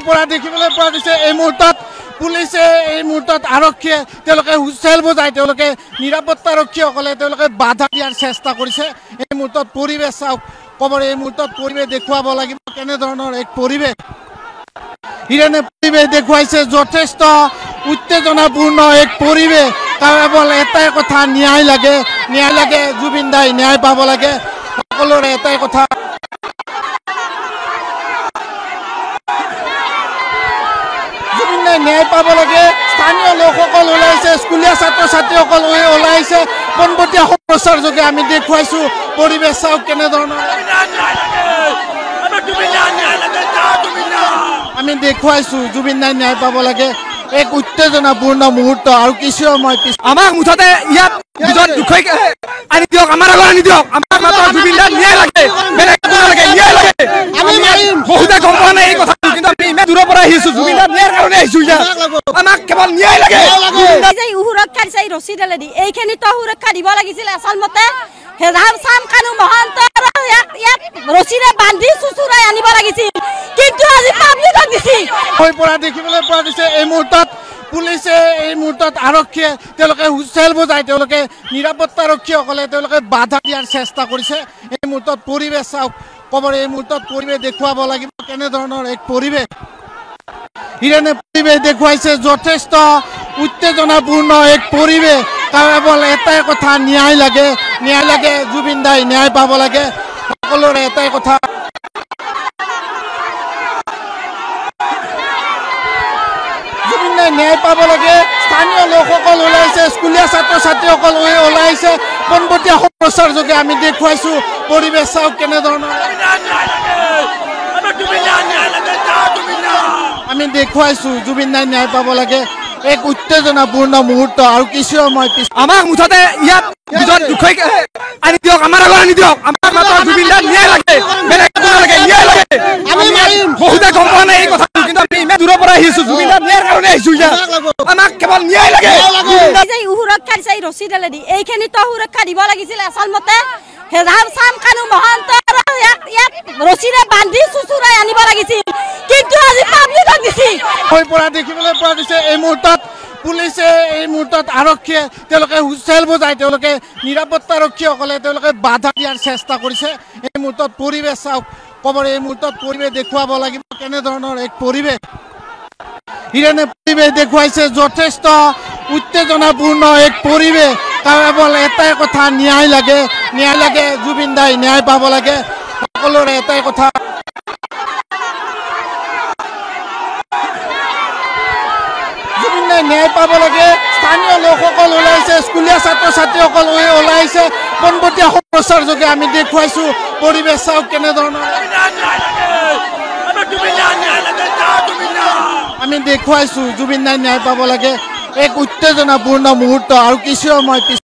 পৰা দেখিবলৈ পোৱা গৈছে এই মুহূৰ্তত পুলিচে এই মুহূৰ্তত আৰক্ষীয়ে তেওঁলোকে হুইচেল বজাই তেওঁলোকে নিৰাপত্তাৰক্ষীসকলে তেওঁলোকে বাধা দিয়াৰ চেষ্টা কৰিছে। এই মুহূৰ্তত পৰিৱেশ চাওক কবৰ এই মুহূৰ্তত পৰিৱেশ দেখুৱাব লাগিব কেনেধৰণৰ এক পৰিৱেশ হিৰেনে পৰিৱেশ দেখুৱাইছে যথেষ্ট উত্তেজনাপূৰ্ণ এক পৰিৱেশ। কেৱল এটাই কথা ন্যায় লাগে জুবিন দাই ন্যায় পাব লাগে সকলোৰে এটাই কথা জুবিন দাই ন্যায় পাব লাগে। স্থানীয় লোকসকল ওলাইছে স্কুলীয়া ছাত্ৰ ছাত্ৰীসকল ওলাইছে পোনপটীয়া প্ৰচাৰ যোগে আমি দেখুৱাইছো পৰিৱেশ চাওক কেনেধৰণৰ আমি দেখুৱাইছো জুবিন দাই ন্যায় পাব লাগে এক উত্তেজনাপূৰ্ণ মুহূৰ্ত আৰু কিছু সময় পিছত আমাক মুঠতে ইয়াত দুজন দুখৈ আনি দিয়ক আমাৰ আগত আনি দিয়ক আমাক মাত্ৰ জুবিন দাই ন্যায় লাগে বেলেগ একো নালাগে ন্যায় লাগে। আমি বহুতে গম পোৱা নাই এই কথাটো কিন্তু আমি ইমান দূৰৰ পৰা আহিছো জুবিন দাই ন্যায়ৰ কাৰণে আহিছো আমাক কেৱল ন্যায় লাগে। সুৰক্ষা দিছে ৰছীডালে দি এইখিনিতো সুৰক্ষা দিব লাগিছিল আচলমতে হেৰাম চাম কানু মহন্ত ইয়াত ৰছীৰে বান্ধি চুচুৰাই আনিব লাগিছিল কিন্তু আজি পাব্লিকক দিছি। পৰা দেখিবলৈ পোৱা গৈছে এই মুহূৰ্তত পুলিচে এই মুহূৰ্তত আৰক্ষীয়ে তেওঁলোকে হুইচেল বজাই তেওঁলোকে নিৰাপত্তাৰক্ষীসকলে তেওঁলোকে বাধা দিয়াৰ চেষ্টা কৰিছে। এই মুহূৰ্তত পৰিৱেশ চাওক কবৰ এই মুহূৰ্তত পৰিৱেশ দেখুৱাব লাগিব কেনেধৰণৰ এক পৰিৱেশ হিৰেনে পৰিৱেশ দেখুৱাইছে যথেষ্ট উত্তেজনাপূৰ্ণ এক পৰিৱেশ। কেৱল এটাই কথা ন্যায় লাগে জুবিন দাই ন্যায় পাব লাগে সকলোৰে এটাই কথা জুবিন দাই ন্যায় পাব লাগে। স্থানীয় লোকসকল ওলাইছে স্কুলীয়া ছাত্ৰ ছাত্ৰীসকল ওলাইছে পোনপটীয়া প্ৰচাৰ যোগে আমি দেখুৱাইছো পৰিৱেশ চাওক কেনেধৰণৰ আমি দেখুৱাইছো জুবিন দাই ন্যায় পাব লাগে এক উত্তেজনাপূৰ্ণ মুহূৰ্ত আৰু কিছু সময় পিছত আমাক মুঠতে ইয়াত দুজন দুখৈ আনি দিয়ক আমাৰ আগত আনি দিয়ক আমাক মাত্ৰ জুবিন দাই ন্যায় লাগে বেলেগ একো নালাগে ন্যায় লাগে। আমি বহুতে গম পোৱা নাই এই কথাটো কিন্তু আমি ইমান দূৰৰ পৰা আহিছো জুবিন দাই ন্যায়ৰ কাৰণে আহিছো আমাক কেৱল ন্যায় লাগে। সুৰক্ষা দিছে ৰছীডালে দি এইখিনিতো সুৰক্ষা দিব লাগিছিল আচলমতে হেৰাম চাম কানু মহন্ত ইয়াত ৰছীৰে বান্ধি চুচুৰাই আনিব লাগিছিল কিন্তু আজি পাব্লিকক দিছি। পৰা দেখিবলৈ পোৱা গৈছে এই মুহূৰ্তত পুলিচে এই মুহূৰ্তত আৰক্ষীয়ে তেওঁলোকে হুইচেল বজাই তেওঁলোকে নিৰাপত্তাৰক্ষীসকলে তেওঁলোকে বাধা দিয়াৰ চেষ্টা কৰিছে। এই মুহূৰ্তত পৰিৱেশ চাওক কবৰ এই মুহূৰ্তত পৰিৱেশ দেখুৱাব লাগিব কেনেধৰণৰ এক পৰিৱেশ হিৰেনে পৰিৱেশ দেখুৱাইছে যথেষ্ট উত্তেজনাপূৰ্ণ এক পৰিৱেশ। কেৱল এটাই কথা ন্যায় লাগে জুবিন দাই ন্যায় পাব লাগে সকলোৰে এটাই কথা জুবিন দাই ন্যায় পাব লাগে। স্থানীয় লোকসকল ওলাইছে স্কুলীয়া ছাত্ৰ ছাত্ৰীসকল ওলাইছে পোনপটীয়া প্ৰচাৰ যোগে আমি দেখুৱাইছো পৰিৱেশ চাওক কেনেধৰণৰ আমি দেখুৱাইছো জুবিন দাই ন্যায় পাব লাগে এক উত্তেজনাপূৰ্ণ মুহূৰ্ত আৰু কিছু সময় পিছত